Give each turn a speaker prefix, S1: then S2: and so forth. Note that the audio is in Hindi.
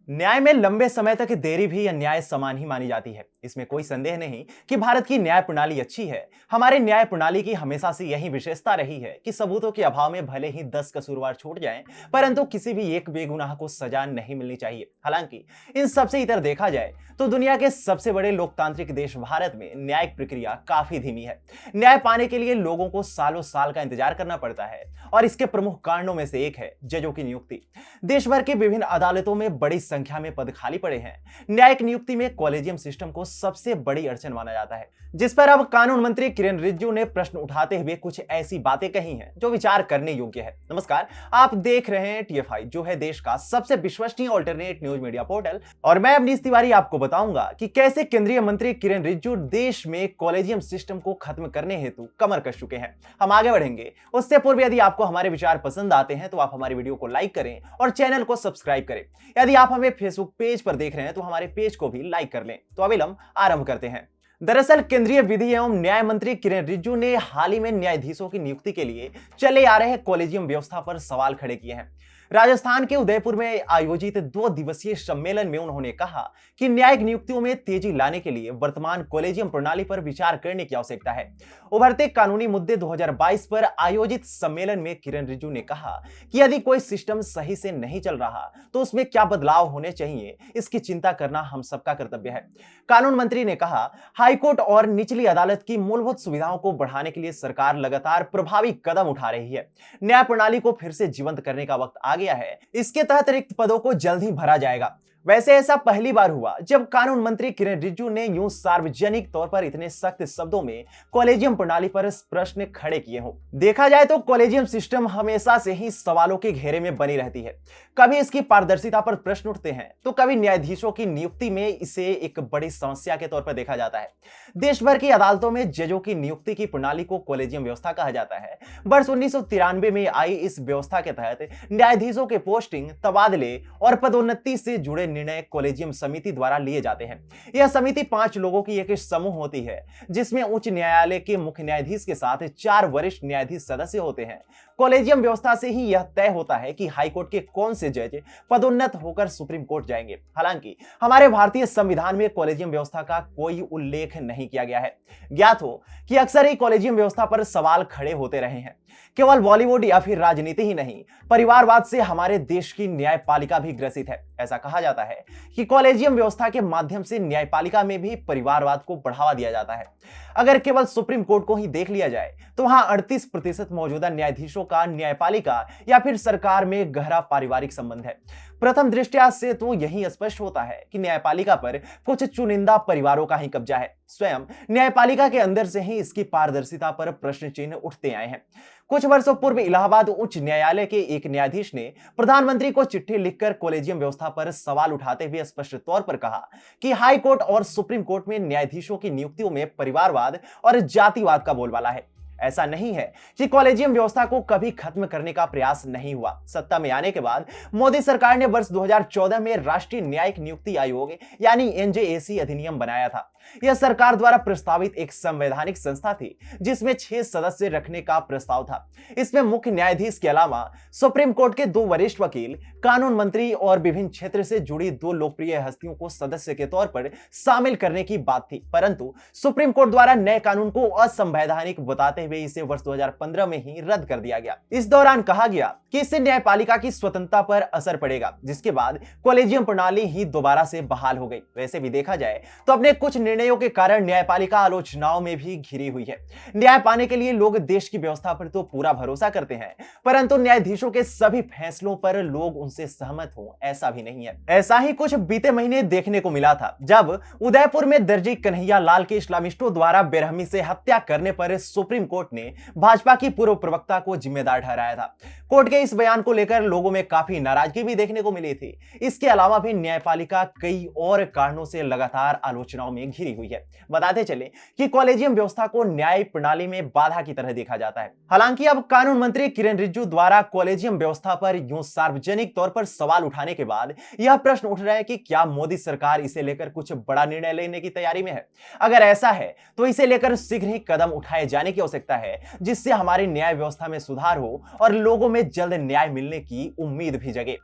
S1: न्याय में लंबे समय तक देरी भी अन्याय समान ही मानी जाती है। इसमें कोई संदेह नहीं कि भारत की न्याय प्रणाली अच्छी है। हमारे न्याय प्रणाली की हमेशा से यही विशेषता रही है कि सबूतों के अभाव में भले ही 10 कसूरवार छूट जाएं, परंतु किसी भी एक बेगुनाह को सजा नहीं मिलनी चाहिए। हालांकि इन सबसे इतर देखा जाए तो दुनिया के सबसे बड़े लोकतांत्रिक देश भारत में न्यायिक प्रक्रिया काफी धीमी है। न्याय पाने के लिए लोगों को सालों साल का इंतजार करना पड़ता है और इसके प्रमुख कारणों में से एक है जजों की नियुक्ति। देश भर की विभिन्न अदालतों में बड़ी संख्या में पद खाली पड़े हैं। न्यायिक नियुक्ति में कॉलेजियम सिस्टम को सबसे बड़ी अड़चन माना जाता है, जिस पर अब कानून मंत्री किरेन रिजिजू ने प्रश्न उठाते हुए कुछ ऐसी बातें कही हैं जो विचार करने योग्य है। नमस्कार, आप देख रहे हैं TFI, जो है देश का सबसे विश्वसनीय अल्टरनेट न्यूज मीडिया पोर्टल, और मैं अवनीश तिवारी आपको बताऊंगा कि कैसे केंद्रीय मंत्री किरेन रिजिजू देश में कॉलेजियम सिस्टम को खत्म करने हेतु कमर कस चुके हैं। हम आगे बढ़ेंगे उससे पूर्व यदि आपको हमारे विचार पसंद आते हैं तो आप हमारे वीडियो को लाइक करें और चैनल को सब्सक्राइब करें। यदि आप हमें फेसबुक पेज पर देख रहे हैं तो हमारे पेज को भी लाइक कर लें। तो अविलंब आरंभ करते हैं। दरअसल केंद्रीय विधि एवं न्याय मंत्री किरेन रिजिजू ने हाल ही में न्यायाधीशों की नियुक्ति के लिए चले आ रहे कॉलेजियम व्यवस्था पर सवाल खड़े किए हैं। राजस्थान के उदयपुर में आयोजित 2 दिवसीय सम्मेलन में उन्होंने कहा कि न्यायिक नियुक्तियों में तेजी लाने के लिए वर्तमान कॉलेजियम प्रणाली पर विचार करने की आवश्यकता है। उभरते कानूनी मुद्दे 2022 पर आयोजित सम्मेलन में किरेन रिजिजू ने कहा कि यदि कोई सिस्टम सही से नहीं चल रहा तो उसमें क्या बदलाव होने चाहिए, इसकी चिंता करना हम सबका कर्तव्य है। कानून मंत्री ने कहा, हाईकोर्ट और निचली अदालत की मूलभूत सुविधाओं को बढ़ाने के लिए सरकार लगातार प्रभावी कदम उठा रही है। न्याय प्रणाली को फिर से जीवंत करने का वक्त आ गया है। इसके तहत रिक्त पदों को जल्द ही भरा जाएगा। वैसे ऐसा पहली बार हुआ जब कानून मंत्री किरेन रिजिजू ने यूं सार्वजनिक तौर पर इतने सख्त शब्दों में कॉलेजियम प्रणाली पर प्रश्न खड़े किए हों। देखा जाए तो कॉलेजियम सिस्टम हमेशा से ही सवालों के घेरे में बनी रहती है। कभी इसकी पारदर्शिता पर प्रश्न उठते हैं तो कभी न्यायाधीशों की नियुक्ति में इसे एक बड़ी समस्या के तौर पर देखा जाता है। देश भर की अदालतों में जजों की नियुक्ति की प्रणाली को कॉलेजियम व्यवस्था कहा जाता है। वर्ष 1993 में आई इस व्यवस्था के तहत न्यायाधीशों के पोस्टिंग, तबादले और पदोन्नति से जुड़े निर्णय कॉलेजियम समिति द्वारा लिए जाते हैं। यह समिति 5 लोगों की एक समूह होती है, जिसमें उच्च न्यायालय के मुख्य न्यायाधीश के साथ 4 वरिष्ठ न्यायाधीश सदस्य होते हैं। कॉलेजियम व्यवस्था से ही यह तय होता है कि हाईकोर्ट के कौन से जज पदोन्नत होकर सुप्रीम कोर्ट जाएंगे। हालांकि हमारे भारतीय संविधान में कॉलेजियम व्यवस्था का कोई उल्लेख नहीं किया गया है। ज्ञात हो कि अक्सर ही कॉलेजियम व्यवस्था पर सवाल खड़े होते रहे हैं। केवल बॉलीवुड या फिर राजनीति ही नहीं, परिवारवाद से हमारे देश की न्यायपालिका भी ग्रसित है। ऐसा कहा जाता है कि कॉलेजियम व्यवस्था के माध्यम से न्यायपालिका में भी परिवारवाद को बढ़ावा दिया जाता है। अगर केवल सुप्रीम कोर्ट को ही देख लिया जाए तो वहां 38% मौजूदा न्यायाधीशों का न्यायपालिका या फिर सरकार में गहरा पारिवारिक संबंध है। प्रथम दृष्टया से तो यही स्पष्ट होता है कि न्यायपालिका पर कुछ चुनिंदा परिवारों का ही कब्जा है। स्वयं न्यायपालिका के अंदर से ही इसकी पारदर्शिता पर प्रश्न चिन्ह उठते आए हैं। कुछ वर्षों पूर्व इलाहाबाद उच्च न्यायालय के एक न्यायाधीश ने प्रधानमंत्री को चिट्ठी लिखकर कॉलेजियम व्यवस्था पर सवाल उठाते हुए स्पष्ट तौर पर कहा कि हाई कोर्ट और सुप्रीम कोर्ट में न्यायाधीशों की नियुक्तियों में परिवारवाद और जातिवाद का बोलबाला है। ऐसा नहीं है कि कॉलेजियम व्यवस्था को कभी खत्म करने का प्रयास नहीं हुआ। सत्ता में आने के बाद मोदी सरकार ने वर्ष 2014 में राष्ट्रीय न्यायिक नियुक्ति आयोग यानी NJAC अधिनियम बनाया था। यह सरकार द्वारा प्रस्तावित एक संवैधानिक संस्था थी जिसमें 6 सदस्य रखने का प्रस्ताव था। इसमें मुख्य न्यायाधीश के अलावा सुप्रीम कोर्ट के 2 वरिष्ठ वकील, कानून मंत्री और विभिन्न क्षेत्र से जुड़ी 2 लोकप्रिय हस्तियों को सदस्य के तौर पर शामिल करने की बात थी, परंतु सुप्रीम कोर्ट द्वारा नए कानून को असंवैधानिक बताते हुए इसे वर्ष 2015 में ही रद्द कर दिया गया। इस दौरान कहा गया कि इससे न्यायपालिका की स्वतंत्रता पर असर पड़ेगा, जिसके बाद कॉलेजियम प्रणाली ही दोबारा से बहाल हो गई। वैसे भी देखा जाए तो अपने कुछ निर्णयों के कारण न्यायपालिका आलोचनाओं में भी घिरी हुई है। न्याय पाने के लिए लोग देश की व्यवस्था पर तो पूरा भरोसा करते हैं, परंतु न्यायाधीशों के सभी फैसलों पर लोग उनसे सहमत हो, ऐसा भी नहीं है। ऐसा ही कुछ बीते महीने देखने को मिला था जब उदयपुर में दर्जी कन्हैया लाल के इस्लामिस्टों द्वारा बेरहमी से हत्या करने पर सुप्रीम कोर्ट ने भाजपा की पूर्व प्रवक्ता को जिम्मेदार ठहराया था। कोर्ट के इस बयान को लेकर लोगों में काफी नाराजगी भी देखने को मिली थी। इसके अलावा भी न्यायपालिका कई और कारणों से लगातार आलोचनाओं में घिरी हुई है। बताते चले कि कॉलेजियम व्यवस्था को न्याय प्रणाली में बाधा की तरह देखा जाता है। हालांकि अब कानून मंत्री किरेन रिजिजू द्वारा कॉलेजियम व्यवस्था पर यूं सार्वजनिक तौर पर सवाल उठाने के बाद यह प्रश्न उठ रहा है कि क्या मोदी सरकार इसे लेकर कुछ बड़ा निर्णय लेने की तैयारी में है। अगर ऐसा है तो इसे लेकर शीघ्र ही कदम उठाए जाने की आवश्यकता है, जिससे हमारी न्याय व्यवस्था में सुधार हो और लोगों में जल्द न्याय मिलने की उम्मीद भी जगे।